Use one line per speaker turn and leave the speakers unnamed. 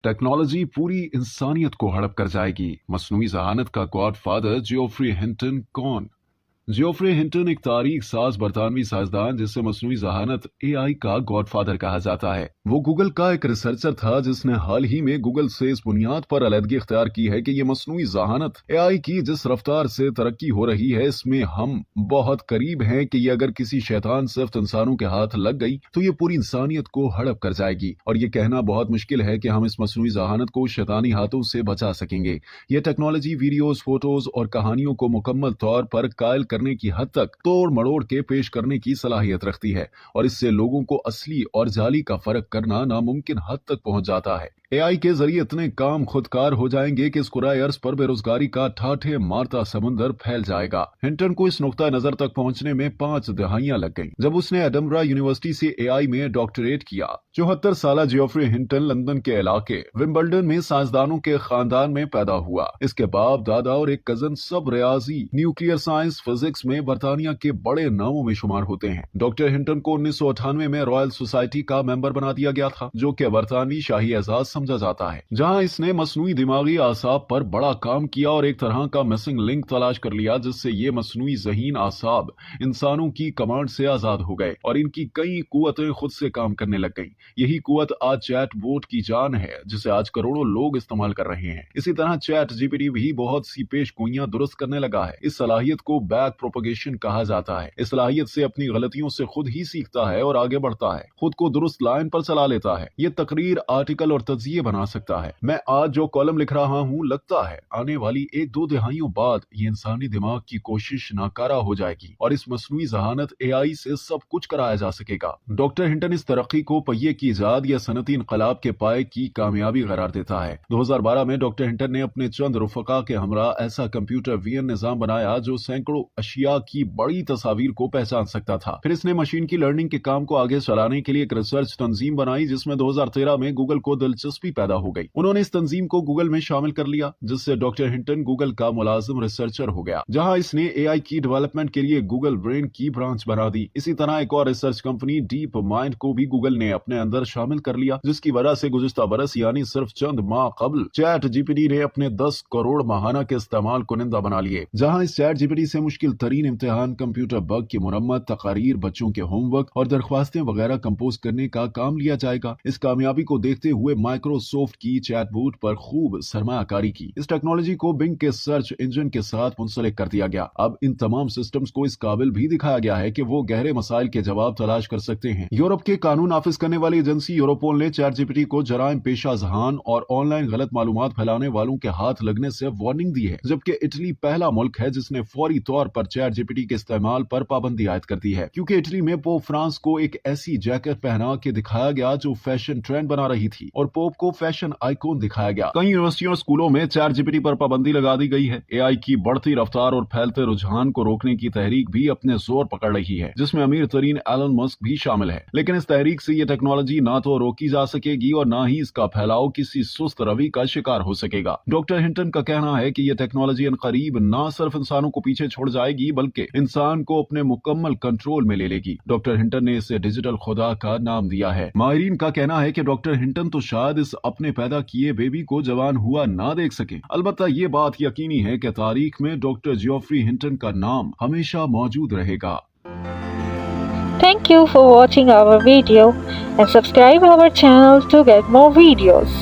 Technology पूरी इंसानियत को हड़प कर जाएगी। मसनूई ज़हानत का गॉडफादर जियोफ्री हिंटन कौन? जियोफ्री हिंटन एक तारीख साज बरतानवी साइंसदान जिसे मसनूई ज़हानत एआई का गॉडफादर कहा जाता है। वो गूगल का एक रिसर्चर था जिसने हाल ही में गूगल से इस बुनियाद पर अलहदगी इख्तियार की है कि ये मसनूई ज़हानत एआई की जिस रफ्तार से तरक्की हो रही है इसमें हम बहुत करीब हैं कि ये अगर किसी शैतान सिर्फ इंसानों के हाथ लग गई तो ये पूरी इंसानियत को हड़प कर जाएगी। और ये कहना बहुत मुश्किल है कि हम इस मसनूई ज़हानत को शैतानी हाथों से बचा सकेंगे। ये टेक्नोलॉजी वीडियोज, फोटोज और कहानियों को मुकम्मल तौर पर कायल करने की हद तक तोड़ मड़ोड़ के पेश करने की सलाहियत रखती है और इससे लोगों को असली और जाली का फर्क करना नामुमकिन हद तक पहुंच जाता है। एआई के जरिए इतने काम खुदकार हो जाएंगे कि इस कुराए अर्ज पर बेरोजगारी का ठाठे मारता समुंदर फैल जाएगा। हिंटन को इस नुक्ता नजर तक पहुंचने में 5 दहाइयां लग गईं जब उसने एडनबरा यूनिवर्सिटी से एआई में डॉक्टरेट किया। 74 साल जियोफ्री हिंटन लंदन के इलाके विंबलडन में साइंसदानों के खानदान में पैदा हुआ। इसके बाप दादा और एक कजन सब रियाजी, न्यूक्लियर साइंस, फिजिक्स में बरतानिया के बड़े नामों में शुमार होते हैं। डॉक्टर हिंटन को 1998 में रॉयल सोसाइटी का मेंबर बना दिया गया था, जो कि बरतानवी शाही एजाज समझा जाता है, जहां इसने मसनूई दिमागी आसाब पर बड़ा काम किया और एक तरह का मिसिंग लिंक तलाश कर लिया जिससे ये मसनूई ज़हीन आसाब इंसानों की कमांड से आजाद हो गए और इनकी कई कुव्वतें खुद से काम करने लग गईं। यही कुव्वत आज चैट बोट की जान है जिसे आज करोड़ों लोग इस्तेमाल कर रहे हैं। इसी तरह चैट जीपीटी भी बहुत सी पेश गोइयां दुरुस्त करने लगा है। इस सलाहियत को बैक प्रोपगेशन कहा जाता है। इस सलाहियत से अपनी गलतियों से खुद ही सीखता है और आगे बढ़ता है, खुद को दुरुस्त लाइन पर चला लेता है। ये तकरीर, आर्टिकल और तज्जिए बना सकता है। मैं आज जो कॉलम लिख रहा हूँ, लगता है आने वाली 1-2 दिहाइयों बाद ये इंसानी दिमाग की कोशिश नाकारा हो जाएगी और इस मसनूई ज़हानत एआई से सब कुछ कराया जा सकेगा। डॉक्टर हिंटन इस तरक्की को पहिए की इजाद या सनती इनकलाब के पाए की कामयाबी करार देता है। 2012 में डॉक्टर हिंटन ने अपने चंद रुफका के हमरा ऐसा कंप्यूटर वीएन निजाम बनाया जो सैकड़ों अशिया की बड़ी तस्वीर को पहचान सकता था। फिर इसने मशीन की लर्निंग के काम को आगे चलाने के लिए एक रिसर्च तंजीम बनाई जिसमें 2013 में गूगल को दिलचस्पी पैदा हो गई। उन्होंने इस तंजीम को गूगल में शामिल कर लिया जिससे डॉक्टर हिंटन गूगल का मुलाजिम रिसर्चर हो गया, जहां इसने एआई की डेवलपमेंट के लिए गूगल ब्रेन की ब्रांच बना दी। इसी तरह एक और रिसर्च कंपनी डीप माइंड को भी गूगल ने अपने अंदर शामिल कर लिया, जिसकी वजह से गुज़िश्ता बरस यानी सिर्फ चंद माह कबल चैट जीपीटी ने अपने 10 करोड़ माहाना के इस्तेमाल को निंदा बना लिए। जहां इस चैट जीपीटी से मुश्किल तरीन इम्तिहान, कंप्यूटर बग की मुरम्मत, तकारीर, बच्चों के होमवर्क और दरख्वास्तें वगैरह कंपोज करने का काम लिया जाएगा। इस कामयाबी को देखते हुए माइक्रोसॉफ्ट की चैटबॉट पर खूब सरमायाकारी की। इस टेक्नोलॉजी को बिंग के सर्च इंजन के साथ मुंसलिक कर दिया गया। अब इन तमाम सिस्टम्स को इस काबिल भी दिखाया गया है कि वो गहरे मसाइल के जवाब तलाश कर सकते हैं। यूरोप के कानून नाफिज करने वाली एजेंसी यूरोपोल ने चैट जीपीटी को जराइम पेशा जहान और ऑनलाइन गलत मालूमात फैलाने वालों के हाथ लगने से वार्निंग दी है, जबकि इटली पहला मुल्क है जिसने फौरी तौर पर चैट जीपीटी के इस्तेमाल पर पाबंदी आयद कर दी है, क्योंकि इटली में पोप फ्रांस को एक ऐसी जैकेट पहना के दिखाया गया जो फैशन ट्रेंड बना रही थी और पोप को फैशन आइकॉन दिखाया गया। कई यूनिवर्सिटियों और स्कूलों में चैट जीपीटी पर पाबंदी लगा दी गई है। एआई की बढ़ती रफ्तार और फैलते रुझान को रोकने की तहरीक भी अपने जोर पकड़ रही है, जिसमें अमीर तरीन एलन मस्क भी शामिल है। लेकिन इस तहरीक से ये टेक्नोलॉजी ना तो रोकी जा सकेगी और ना ही इसका फैलाव किसी सुस्त रवि का शिकार हो सकेगा। डॉक्टर हिंटन का कहना है कि यह टेक्नोलॉजी अनकरीब ना सिर्फ इंसानों को पीछे छोड़ जाएगी बल्कि इंसान को अपने मुकम्मल कंट्रोल में ले लेगी। डॉक्टर हिंटन ने इसे डिजिटल खुदा का नाम दिया है। माहिरीन का कहना है कि डॉक्टर हिंटन तो शायद इस अपने पैदा किए बेबी को जवान हुआ ना देख सके, अलबत्ता ये बात यकीनी है कि तारीख में डॉक्टर जियोफ्री हिंटन का नाम हमेशा मौजूद रहेगा।
Thank you for watching our video and subscribe our channel to get more videos.